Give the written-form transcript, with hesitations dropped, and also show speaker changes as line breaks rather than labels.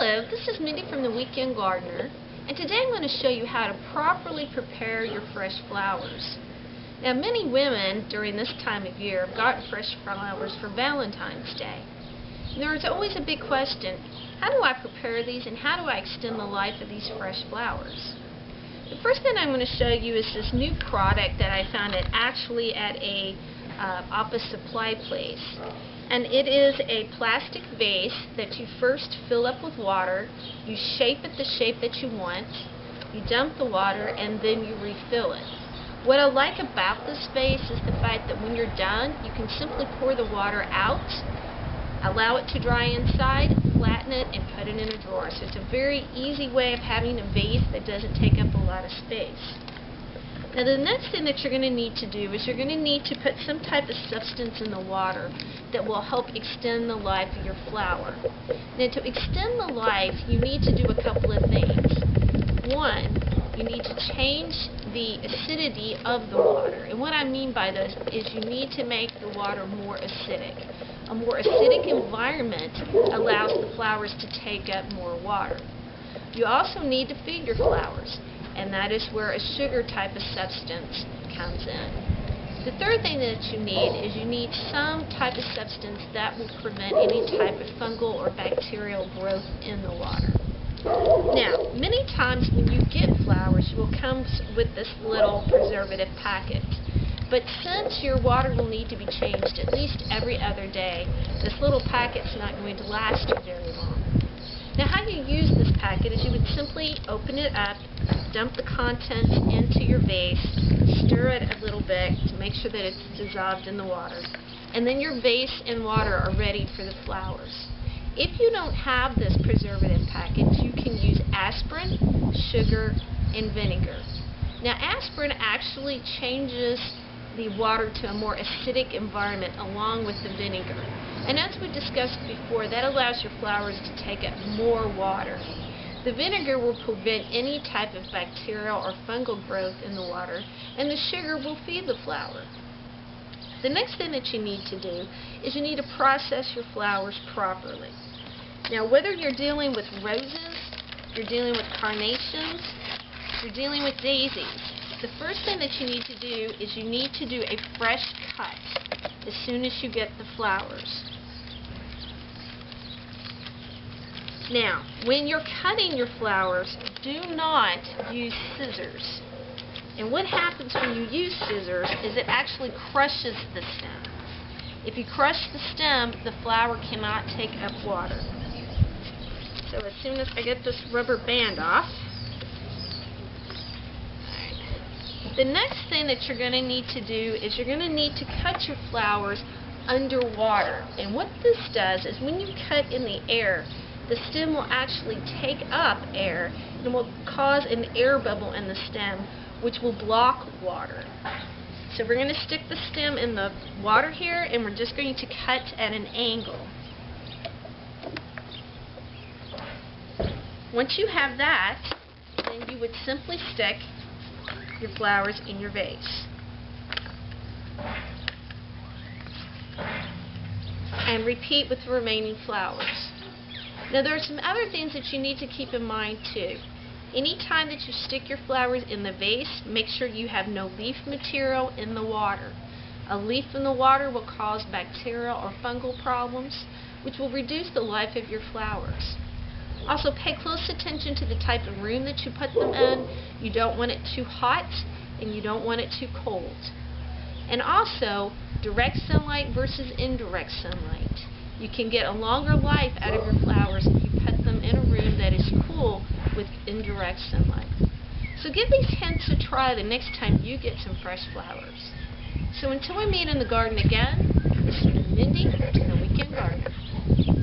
Hello, this is Mindy from the Weekend Gardener, and today I'm going to show you how to properly prepare your fresh flowers. Now, many women during this time of year have gotten fresh flowers for Valentine's Day. And there's always a big question, how do I prepare these and how do I extend the life of these fresh flowers? The first thing I'm going to show you is this new product that I found at a office supply place. And it is a plastic vase that you first fill up with water, you shape it the shape that you want, you dump the water, and then you refill it. What I like about this vase is the fact that when you're done, you can simply pour the water out, allow it to dry inside, flatten it, and put it in a drawer. So it's a very easy way of having a vase that doesn't take up a lot of space. Now the next thing that you're going to need to do is you're going to need to put some type of substance in the water that will help extend the life of your flower. Now to extend the life, you need to do a couple of things. One, you need to change the acidity of the water. And what I mean by this is you need to make the water more acidic. A more acidic environment allows the flowers to take up more water. You also need to feed your flowers, and that is where a sugar type of substance comes in. The third thing that you need is you need some type of substance that will prevent any type of fungal or bacterial growth in the water. Now, many times when you get flowers, you will come with this little preservative packet. But since your water will need to be changed at least every other day, this little packet's not going to last you very long. Now how you use this packet is you would simply open it up, dump the contents into your vase, stir it a little bit to make sure that it's dissolved in the water, and then your vase and water are ready for the flowers. If you don't have this preservative packet, you can use aspirin, sugar, and vinegar. Now aspirin actually changes the water to a more acidic environment along with the vinegar. And as we discussed before, that allows your flowers to take up more water. The vinegar will prevent any type of bacterial or fungal growth in the water, and the sugar will feed the flower. The next thing that you need to do is you need to process your flowers properly. Now, whether you're dealing with roses, you're dealing with carnations, you're dealing with daisies, the first thing that you need to do is you need to do a fresh cut as soon as you get the flowers. Now, when you're cutting your flowers, do not use scissors. And what happens when you use scissors is it actually crushes the stem. If you crush the stem, the flower cannot take up water. So as soon as I get this rubber band off, the next thing that you're going to need to do is you're going to need to cut your flowers underwater. And what this does is when you cut in the air, the stem will actually take up air and will cause an air bubble in the stem, which will block water. So we're going to stick the stem in the water here, and we're just going to cut at an angle. Once you have that, then you would simply stick your flowers in your vase. And repeat with the remaining flowers. Now there are some other things that you need to keep in mind too. Anytime that you stick your flowers in the vase, make sure you have no leaf material in the water. A leaf in the water will cause bacterial or fungal problems, which will reduce the life of your flowers. Also, pay close attention to the type of room that you put them in. You don't want it too hot and you don't want it too cold. And also, direct sunlight versus indirect sunlight. You can get a longer life out of your flowers if you put them in a room that is cool with indirect sunlight. So give these hints a try the next time you get some fresh flowers. So until we meet in the garden again, this is Mindy from the Weekend Gardener.